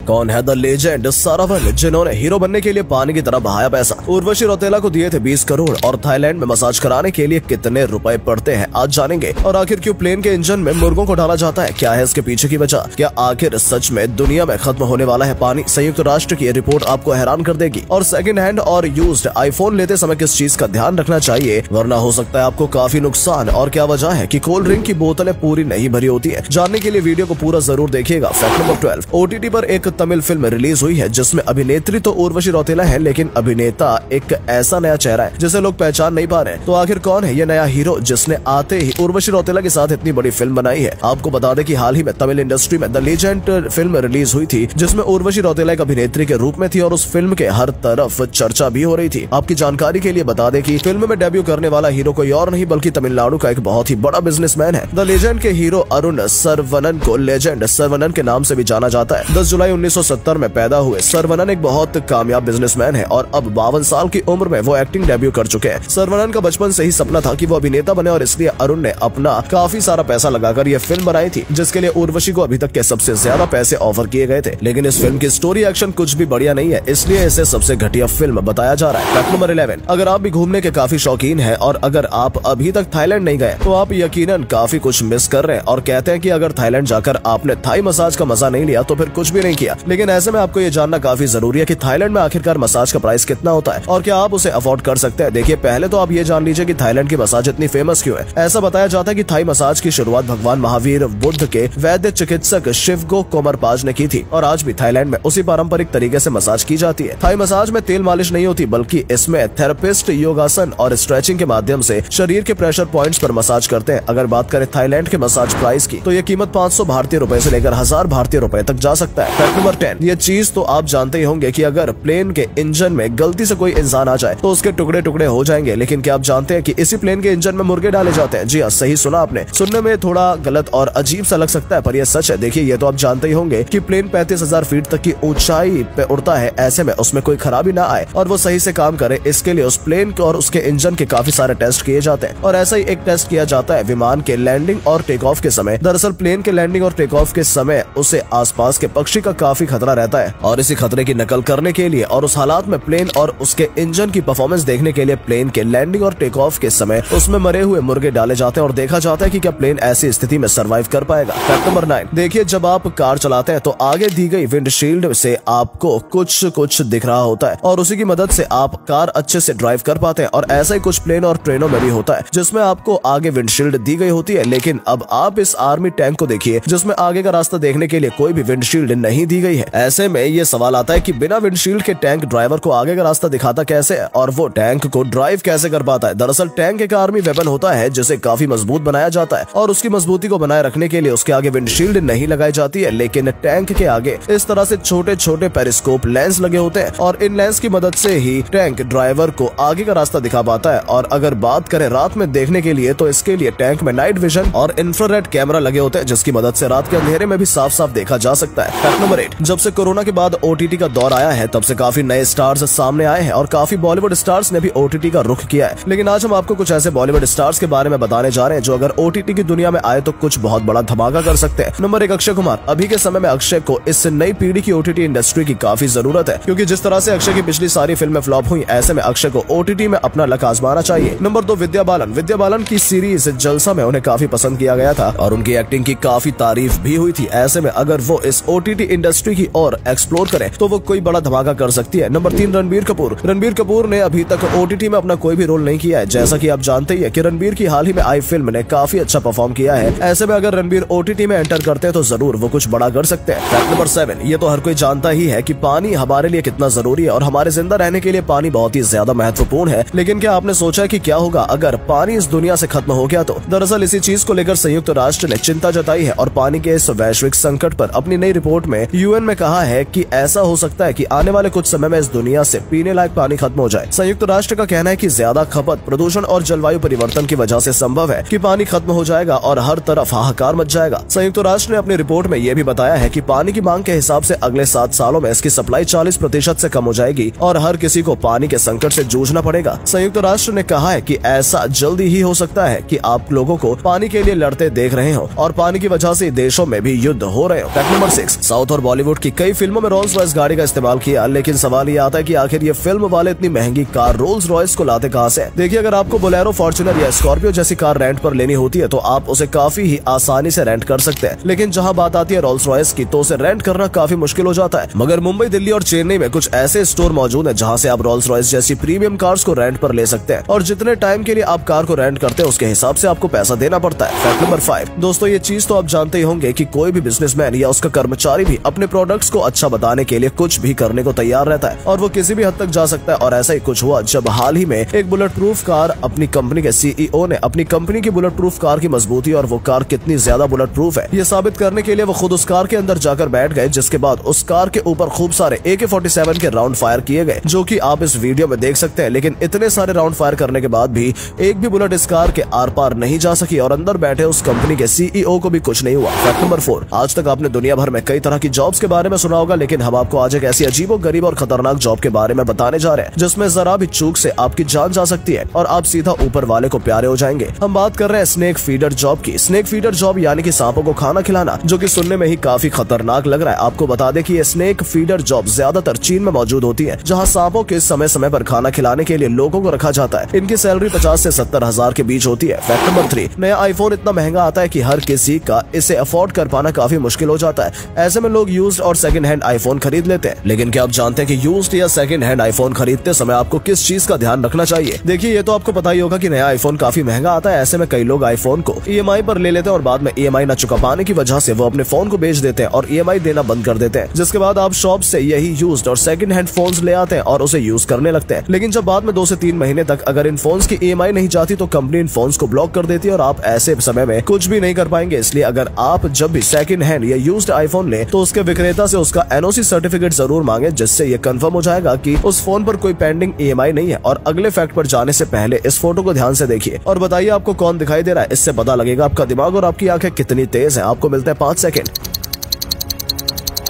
कौन है the legend सारावन जिन्होंने हीरो बनने के लिए पानी की तरह बहाया पैसा? उर्वशी रौतेला को दिए थे 20 करोड़ और थाईलैंड में मसाज कराने के लिए कितने रुपए पड़ते हैं आज जानेंगे। और आखिर क्यों प्लेन के इंजन में मुर्गों को डाला जाता है, क्या है इसके पीछे की वजह? क्या आखिर सच में दुनिया में खत्म होने वाला है पानी? संयुक्त राष्ट्र की रिपोर्ट आपको हैरान कर देगी। और सेकंड हैंड और यूज्ड आईफोन लेते समय किस चीज का ध्यान रखना चाहिए, वरना हो सकता है आपको काफी नुकसान। और क्या वजह है कि कोल्ड ड्रिंक की बोतलें पूरी नहीं भरी होती है? जानने के लिए वीडियो को पूरा जरूर देखिएगा। फैक्ट नंबर 12, OTT पर एक तमिल फिल्म रिलीज हुई है जिसमें अभिनेत्री तो उर्वशी रौतेला है, लेकिन अभिनेता एक ऐसा नया चेहरा है जिसे लोग पहचान नहीं पा रहे। तो आखिर कौन है ये नया हीरो जिसने आते ही उर्वशी रौतेला के साथ इतनी बड़ी फिल्म बनाई है? आपको बता दें कि हाल ही में तमिल इंडस्ट्री में द लेजेंड फिल्म रिलीज हुई थी जिसमें उर्वशी रौतेला एक अभिनेत्री के रूप में थी और उस फिल्म के हर तरफ चर्चा भी हो रही थी। आपकी जानकारी के लिए बता दें कि फिल्म में डेब्यू करने वाला हीरो कोई और नहीं बल्कि तमिलनाडु का एक बहुत ही बड़ा बिजनेसमैन है। द लेजेंड के हीरो अरुण सरवनन को लेजेंड सरवनन के नाम से भी जाना जाता है। 10 जुलाई 1970 में पैदा हुए सरवनन एक बहुत कामयाब बिजनेसमैन है और अब 52 साल की उम्र में वो एक्टिंग डेब्यू कर चुके हैं। सरवनन का बचपन से ही सपना था कि वो अभिनेता बने और इसलिए अरुण ने अपना काफी सारा पैसा लगाकर ये फिल्म बनाई थी, जिसके लिए उर्वशी को अभी तक के सबसे ज्यादा पैसे ऑफर किए गए थे। लेकिन इस फिल्म की स्टोरी एक्शन कुछ भी बढ़िया नहीं है, इसलिए इसे सबसे घटिया फिल्म बताया जा रहा है। फैक्ट नंबर 11, अगर आप भी घूमने के काफी शौकीन है और अगर आप अभी तक थाईलैंड नहीं गए तो आप यकीनन काफी कुछ मिस कर रहे हैं और कहते हैं कि अगर थाईलैंड जाकर आपने थाई मसाज का मजा नहीं लिया तो फिर कुछ भी नहीं किया। लेकिन ऐसे में आपको ये जानना काफी जरूरी है कि थाईलैंड में आखिरकार मसाज का प्राइस कितना होता है और क्या आप उसे अफोर्ड कर सकते हैं। देखिए, पहले तो आप ये जान लीजिए कि थाईलैंड की मसाज इतनी फेमस क्यों है। ऐसा बताया जाता है कि थाई मसाज की शुरुआत भगवान महावीर बुद्ध के वैद्य चिकित्सक शिवगो कोमरपाज ने की थी और आज भी थाईलैंड में उसी पारंपरिक तरीके से मसाज की जाती है। थाई मसाज में तेल मालिश नहीं होती बल्कि इसमें थेरेपिस्ट योगासन और स्ट्रेचिंग के माध्यम से शरीर के प्रेशर पॉइंट्स पर मसाज करते हैं। अगर बात करें थाईलैंड के मसाज प्राइस की तो ये कीमत 500 भारतीय रुपए से लेकर 1000 भारतीय रुपए तक जा सकता है। फैक्ट नंबर 10, ये चीज तो आप जानते ही होंगे कि अगर प्लेन के इंजन में गलती से कोई इंसान आ जाए तो उसके टुकड़े टुकड़े हो जाएंगे। लेकिन क्या आप जानते हैं कि इसी प्लेन के इंजन में मुर्गे डाले जाते हैं? जी हाँ, सही सुना आपने। सुनने में थोड़ा गलत और अजीब सा लग सकता है पर यह सच है। देखिए, ये तो आप जानते ही होंगे कि प्लेन 35,000 फीट तक की ऊंचाई पे उड़ता है। ऐसे में उसमें कोई खराबी ना आए और वो सही से काम करे, इसके लिए उस प्लेन और उसके इंजन के काफी सारे टेस्ट किए जाते हैं। और ऐसा ही एक टेस्ट किया जाता है विमान के लैंडिंग और टेक ऑफ के समय। दरअसल प्लेन के लैंडिंग और टेक ऑफ के समय उसे आसपास के पक्षी का काफी खतरा रहता है और इसी खतरे की नकल करने के लिए और उस हालात में प्लेन और उसके इंजन की परफॉर्मेंस देखने के लिए प्लेन के लैंडिंग और टेक ऑफ के समय उसमें मरे हुए मुर्गे डाले जाते हैं और देखा जाता है कि क्या प्लेन ऐसी स्थिति में सर्वाइव कर पाएगा। फैक्ट नंबर 9, देखिए, जब आप कार चलाते हैं तो आगे दी गई विंडशील्ड से आपको कुछ दिख रहा होता है और उसी की मदद से आप कार अच्छे से ड्राइव कर पाते हैं। और ऐसा ही कुछ प्लेन और ट्रेनों में भी होता है जिसमें आपको आगे विंडशील्ड दी गई होती है। लेकिन अब आप इस आर्मी टैंक को देखिए जिसमें आगे का रास्ता देखने के लिए कोई भी विंडशील्ड नहीं दी गई है। ऐसे में ये सवाल आता है कि बिना विंडशील्ड के टैंक ड्राइवर को आगे का रास्ता दिखाता कैसे है और वो टैंक को ड्राइव कैसे कर पाता है? दरअसल टैंक एक आर्मी वेपन होता है जिसे काफी मजबूत बनाया जाता है और उसकी मजबूती को बनाए रखने के लिए उसके आगे विंडशील्ड नहीं लगाई जाती है। लेकिन टैंक के आगे इस तरह से छोटे छोटे पेरिस्कोप लेंस लगे होते हैं और इन लेंस की मदद से ही टैंक ड्राइवर को आगे का रास्ता दिखा पाता है। और अगर बात करें रात में देखने के लिए तो इसके लिए टैंक में नाइट विजन और इंफ्रारेड कैमरा लगे होते हैं जिसकी मदद से रात के अंधेरे में भी साफ साफ देखा जा सकता है। फैक्ट नंबर 8, जब से कोरोना के बाद OTT का दौर आया है तब से काफी नए स्टार्स सामने आए हैं और काफी बॉलीवुड स्टार्स ने भी OTT का रुख किया है। लेकिन आज हम आपको कुछ ऐसे बॉलीवुड स्टार्स के बारे में बताने जा रहे हैं जो अगर OTT की दुनिया में आए तो कुछ बहुत बड़ा धमाका कर सकते हैं। नंबर 1, अक्षय कुमार। अभी के समय में अक्षय को इस नई पीढ़ी की OTT इंडस्ट्री की काफी जरूरत है क्योंकि जिस तरह से अक्षय की पिछली सारी फिल्में फ्लॉप हुई, ऐसे में अक्षय को OTT में अपना लक आजमाना चाहिए। नंबर 2, विद्या बालन। विद्या बालन की सीरीज जलसा में उन्हें काफी पसंद किया गया था और उनकी एक्टिंग की काफी तारीफ भी हुई थी। ऐसे में अगर वो इस OTT इंडस्ट्री की ओर एक्सप्लोर करें तो वो कोई बड़ा धमाका कर सकती है। नंबर 3, रणबीर कपूर। रणबीर कपूर ने अभी तक OTT में अपना कोई भी रोल नहीं किया है। जैसा कि आप जानते ही है कि रणबीर की हाल ही में आई फिल्म ने काफी अच्छा परफॉर्म किया है। ऐसे में अगर रणबीर OTT में एंटर करते हैं तो जरूर वो कुछ बड़ा कर सकते हैं। फैक्ट नंबर 7, ये तो हर कोई जानता ही है कि पानी हमारे लिए कितना जरूरी है और हमारे जिंदा रहने के लिए पानी बहुत ही ज्यादा महत्वपूर्ण है। लेकिन क्या आपने सोचा कि क्या होगा अगर पानी इस दुनिया से खत्म हो गया तो? दरअसल इसी चीज को लेकर संयुक्त राष्ट्र ने चिंता जताई है और पानी के इस वैश्विक संकट पर अपनी नई रिपोर्ट में UN में कहा है कि ऐसा हो सकता है कि आने वाले कुछ समय में इस दुनिया से पीने लायक पानी खत्म हो जाए। संयुक्त राष्ट्र का कहना है कि ज्यादा खपत, प्रदूषण और जलवायु परिवर्तन की वजह से संभव है कि पानी खत्म हो जाएगा और हर तरफ हाहाकार मच जाएगा। संयुक्त राष्ट्र ने अपनी रिपोर्ट में यह भी बताया है कि पानी की मांग के हिसाब से अगले 7 सालों में इसकी सप्लाई 40% से कम हो जाएगी और हर किसी को पानी के संकट से जूझना पड़ेगा। संयुक्त राष्ट्र ने कहा है कि ऐसा जल्दी ही हो सकता है कि आप लोगों को पानी के लिए लड़ते देख रहे हो और पानी की वजह से देशों में भी युद्ध हो रहे हो। फैक्ट नंबर 6, साउथ और बॉलीवुड की कई फिल्मों में रोल्स रॉयस गाड़ी का इस्तेमाल किया, लेकिन सवाल ये आता है कि आखिर ये फिल्म वाले इतनी महंगी कार रोल्स रॉयस को लाते कहां से? देखिए, अगर आपको बोलेरो, फॉर्च्यूनर या स्कॉर्पियो जैसी कार रेंट पर लेनी होती है तो आप उसे काफी ही आसानी से रेंट कर सकते हैं, लेकिन जहां बात आती है रोल्स रॉयस की तो उसे रेंट करना काफी मुश्किल हो जाता है। मगर मुंबई, दिल्ली और चेन्नई में कुछ ऐसे स्टोर मौजूद है जहां से आप रोल्स रॉयस जैसी प्रीमियम कार्स को रेंट पर ले सकते हैं, और जितने टाइम के लिए आप कार को रेंट करते हैं उसके हिसाब से आपको पैसा देना पड़ता है। फैक्ट नंबर 5, दोस्तों ये चीज तो आप जानते ही होंगे कि कोई भी बिजनेसमैन या उसका कर्मचारी भी अपने प्रोडक्ट्स को अच्छा बताने के लिए कुछ भी करने को तैयार रहता है, और वो किसी भी हद तक जा सकता है। और ऐसा ही कुछ हुआ जब हाल ही में एक बुलेट प्रूफ कार अपनी कंपनी के सीईओ ने अपनी कंपनी की बुलेट प्रूफ कार की मजबूती और वो कार कितनी ज्यादा बुलेट प्रूफ है ये साबित करने के लिए वो खुद उस कार के अंदर जाकर बैठ गए, जिसके बाद उस कार के ऊपर खूब सारे AK-47 के राउंड फायर किए गए, जो कि आप इस वीडियो में देख सकते हैं। लेकिन इतने सारे राउंड फायर करने के बाद भी एक भी बुलेट इस कार के आर पार नहीं जा सकी और अंदर बैठे उस कंपनी के सीईओ को भी कुछ नहीं हुआ। फैक्ट नंबर 4, आज तक आपने दुनिया भर में कई तरह की जॉब्स के बारे में सुना होगा, लेकिन हम आपको आज एक ऐसी अजीबोगरीब और खतरनाक जॉब के बारे में बताने जा रहे हैं जिसमें जरा भी चूक से आपकी जान जा सकती है और आप सीधा ऊपर वाले को प्यारे हो जाएंगे। हम बात कर रहे हैं स्नेक फीडर जॉब की। स्नेक फीडर जॉब यानी कि सांपों को खाना खिलाना, जो कि सुनने में ही काफी खतरनाक लग रहा है। आपको बता दें कि ये स्नेक फीडर जॉब ज्यादातर चीन में मौजूद होती है, जहां सांपों के समय समय पर खाना खिलाने के लिए लोगों को रखा जाता है। इनकी सैलरी 50 से 70 हजार के बीच होती है। फैक्ट नंबर 3, नया आईफोन इतना महंगा आता है कि हर किसी का इसे अफोर्ड कर पाना काफी मुश्किल हो जाता है। ऐसे में लोग यूज्ड और सेकंड हैंड आईफोन खरीद लेते हैं। लेकिन क्या आप जानते हैं कि यूज्ड या सेकंड हैंड आईफोन खरीदते समय आपको किस चीज का ध्यान रखना चाहिए? देखिए, ये तो आपको पता ही होगा कि नया आईफोन काफी महंगा आता है। ऐसे में कई लोग आईफोन को EMI पर ले लेते हैं और बाद में EMI न चुका पाने की वजह से वो अपने फोन को बेच देते हैं और EMI देना बंद कर देते हैं, जिसके बाद आप शॉप से यही यूज्ड और सेकंड हैंड फोन्स ले आते हैं और उसे यूज करने लगते हैं। लेकिन जब बाद में 2 से 3 महीने तक अगर इन फोन्स की EMI नहीं जाती तो कंपनी इन फोन्स को ब्लॉक कर देती है और आप ऐसे समय में कुछ भी नहीं कर पाएंगे। इसलिए अगर आप जब भी सेकंड हैंड या यूज्ड आईफोन ले तो उसके विक्रेता से उसका NOC सर्टिफिकेट जरूर मांगे, जिससे ये कंफर्म हो जाएगा कि उस फोन पर कोई पेंडिंग EMI नहीं है। और अगले फैक्ट पर जाने से पहले इस फोटो को ध्यान से देखिए और बताइए आपको कौन दिखाई दे रहा है। इससे पता लगेगा आपका दिमाग और आपकी आंखें कितनी तेज है। आपको मिलते हैं 5 सेकंड।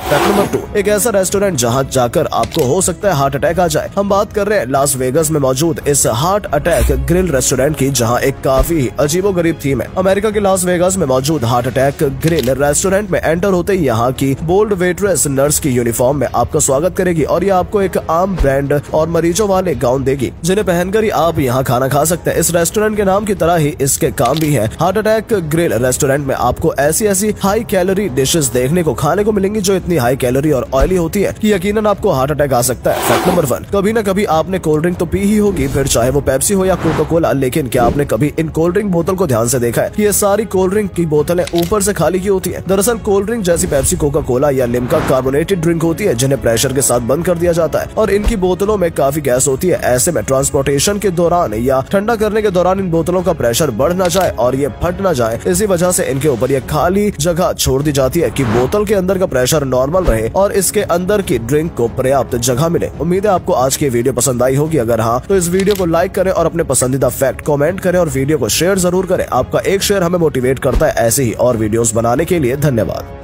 फैक्ट नंबर 2, एक ऐसा रेस्टोरेंट जहां जाकर आपको हो सकता है हार्ट अटैक आ जाए। हम बात कर रहे हैं लास वेगस में मौजूद इस हार्ट अटैक ग्रिल रेस्टोरेंट की, जहां एक काफी अजीबोगरीब थीम है। अमेरिका के लास वेगस में मौजूद हार्ट अटैक ग्रिल रेस्टोरेंट में एंटर होते ही यहाँ की बोल्ड वेट्रेस नर्स की यूनिफॉर्म में आपका स्वागत करेगी और ये आपको एक आर्म बैंड और मरीजों वाले गाउन देगी, जिन्हें पहनकर ही आप यहाँ खाना खा सकते हैं। इस रेस्टोरेंट के नाम की तरह ही इसके काम भी है। हार्ट अटैक ग्रिल रेस्टोरेंट में आपको ऐसी हाई कैलोरी डिशेस देखने को खाने को मिलेंगी जो इतनी हाई कैलोरी और ऑयली होती है कि यकीनन आपको हार्ट अटैक आ सकता है। फैक्ट नंबर 1, कभी न कभी आपने कोल्ड ड्रिंक तो पी ही होगी, फिर चाहे वो पेप्सी हो या कोका कोला, लेकिन क्या आपने कभी इन कोल्ड ड्रिंक बोतल को ध्यान से देखा है कि ये सारी कोल्ड ड्रिंक की बोतलें ऊपर से खाली की होती है? दरअसल कोल्ड ड्रिंक जैसी पेप्सी, कोका कोला या लिम्का कार्बोनेटेड ड्रिंक होती है जिन्हें प्रेशर के साथ बंद कर दिया जाता है और इनकी बोतलों में काफी गैस होती है। ऐसे में ट्रांसपोर्टेशन के दौरान या ठंडा करने के दौरान इन बोतलों का प्रेशर बढ़ न जाए और ये फट न जाए, इसी वजह से इनके ऊपर ये खाली जगह छोड़ दी जाती है कि बोतल के अंदर का प्रेशर नॉर्मल रहे और इसके अंदर की ड्रिंक को पर्याप्त जगह मिले। उम्मीद है आपको आज की वीडियो पसंद आई होगी। अगर हाँ तो इस वीडियो को लाइक करें और अपने पसंदीदा फैक्ट कमेंट करें और वीडियो को शेयर जरूर करें। आपका एक शेयर हमें मोटिवेट करता है ऐसे ही और वीडियोस बनाने के लिए। धन्यवाद।